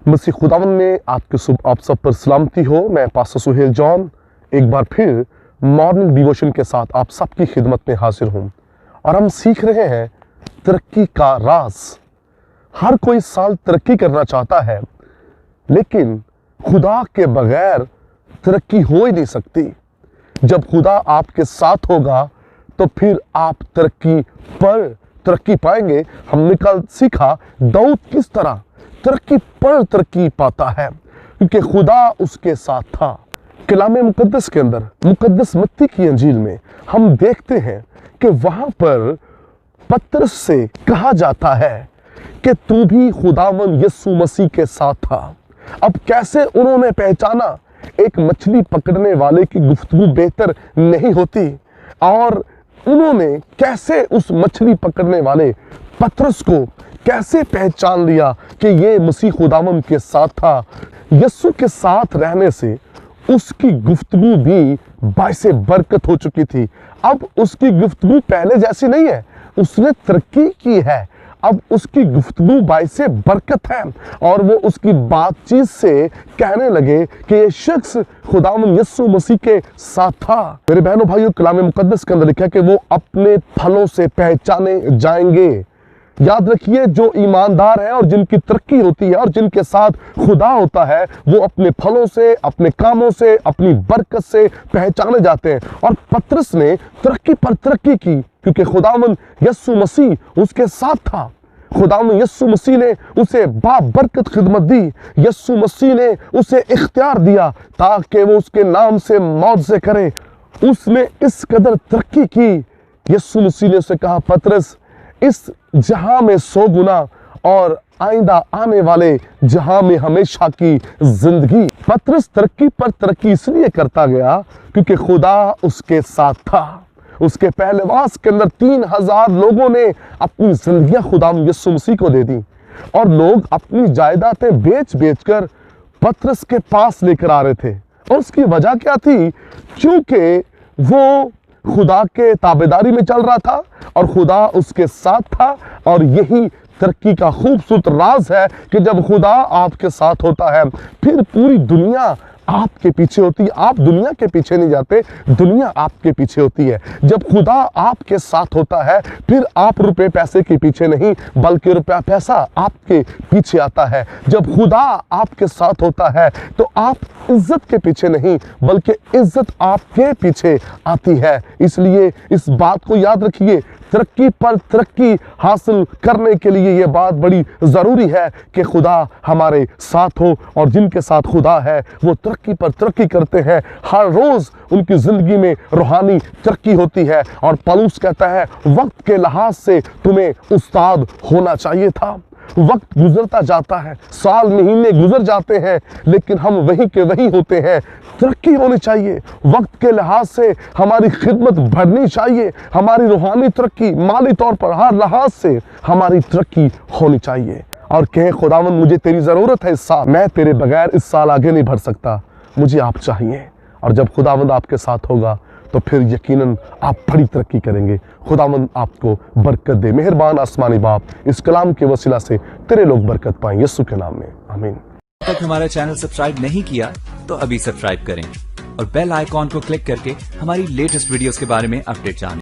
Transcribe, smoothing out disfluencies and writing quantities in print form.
मसीह खुदावन में आप सब पर सलामती हो। मैं पास्टर सुहेल जॉन एक बार फिर मॉर्निंग डिवोशन के साथ आप सबकी खिदमत में हाजिर हूँ और हम सीख रहे हैं तरक्की का राज। हर कोई साल तरक्की करना चाहता है, लेकिन खुदा के बगैर तरक्की हो ही नहीं सकती। जब खुदा आपके साथ होगा तो फिर आप तरक्की पाएंगे। हमने कल सीखा दाऊद किस तरह तरक्की पर तरक्की पाता है, क्योंकि खुदा उसके साथ था। कलाम मुकद्दस के अंदर मुकद्दस मत्ती की अंजील में हम देखते हैं कि वहां पर पतरस से कहा जाता है कि तू भी खुदावन यीशु मसीह के साथ था। अब कैसे उन्होंने पहचाना? एक मछली पकड़ने वाले की गुफ्तगू बेहतर नहीं होती, और उन्होंने कैसे उस मछली पकड़ने वाले पतरस को कैसे पहचान लिया कि ये मसीह खुदावन के साथ था। यीशु के साथ रहने से उसकी गुफ्तगू भी बाइसे बरकत हो चुकी थी। अब उसकी गुफ्तगू पहले जैसी नहीं है, उसने तरक्की की है। अब उसकी गुफ्तगू बाइसे बरकत है और वो उसकी बातचीत से कहने लगे कि ये शख्स खुदावन यीशु मसीह के साथ था। मेरे बहनों भाइयों, कलाम मुकद्दस के अंदर लिखा है कि वो अपने फलों से पहचाने जाएंगे। याद रखिए, जो ईमानदार है और जिनकी तरक्की होती है और जिनके साथ खुदा होता है, वो अपने फलों से, अपने कामों से, अपनी बरकत से पहचाने जाते हैं। और पतरस ने तरक्की पर तरक्की की, क्योंकि खुदावन यीशु मसीह उसके साथ था। खुदावन यीशु मसीह ने उसे बाबरकत खिदमत दी। यीशु मसीह ने उसे इख्तियार दिया ताकि वो उसके नाम से मौज़े करे। उसने इस कदर तरक्की की। यीशु मसीह ने उसे कहा, पतरस, इस जहां में 100 गुना और आइंदा आने वाले जहां में हमेशा की जिंदगी। पतरस तरक्की पर तरक्की इसलिए करता गया क्योंकि खुदा उसके साथ था। उसके पहलेवास के अंदर 3000 लोगों ने अपनी जिंदगियां खुदाम यीशु मसीह को दे दी, और लोग अपनी जायदादें बेच कर पतरस के पास लेकर आ रहे थे। और उसकी वजह क्या थी? क्योंकि वो खुदा के ताबेदारी में चल रहा था और खुदा उसके साथ था। और यही तरक्की का खूबसूरत राज है कि जब खुदा आपके साथ होता है, फिर पूरी दुनिया आपके पीछे होती है। आप दुनिया के पीछे नहीं जाते, दुनिया आपके पीछे होती है। जब खुदा आपके साथ होता है, फिर आप रुपए पैसे के पीछे नहीं, बल्कि रुपया पैसा आपके पीछे आता है। जब खुदा आपके साथ होता है तो आप इज्जत के पीछे नहीं, बल्कि इज्जत आपके पीछे आती है। इसलिए इस बात को याद रखिए, तरक्की पर तरक्की हासिल करने के लिए यह बात बड़ी ज़रूरी है कि खुदा हमारे साथ हो, और जिनके साथ खुदा है वो तरक्की पर तरक्की करते हैं। हर रोज़ उनकी ज़िंदगी में रूहानी तरक्की होती है। और पौलुस कहता है, वक्त के लिहाज से तुम्हें उस्ताद होना चाहिए था। वक्त गुजरता जाता है, साल महीने गुजर जाते हैं, लेकिन हम वहीं के वहीं होते हैं। तरक्की होनी चाहिए। वक्त के लिहाज से हमारी खिदमत बढ़नी चाहिए। हमारी रूहानी तरक्की, माली तौर पर हर लिहाज से हमारी तरक्की होनी चाहिए। और कहे, खुदावन मुझे तेरी ज़रूरत है इस साल, मैं तेरे बगैर इस साल आगे नहीं बढ़ सकता, मुझे आप चाहिए। और जब खुदावंद आपके साथ होगा तो फिर यकीनन आप बड़ी तरक्की करेंगे। खुदावंद आपको बरकत दे। मेहरबान आसमानी बाप, इस कलाम के वसीला से तेरे लोग बरकत पाएं, यीशु के नाम में, आमीन। अब तक हमारा चैनल सब्सक्राइब नहीं किया तो अभी सब्सक्राइब करें और बेल आइकॉन को क्लिक करके हमारी लेटेस्ट वीडियोस के बारे में अपडेट जानें।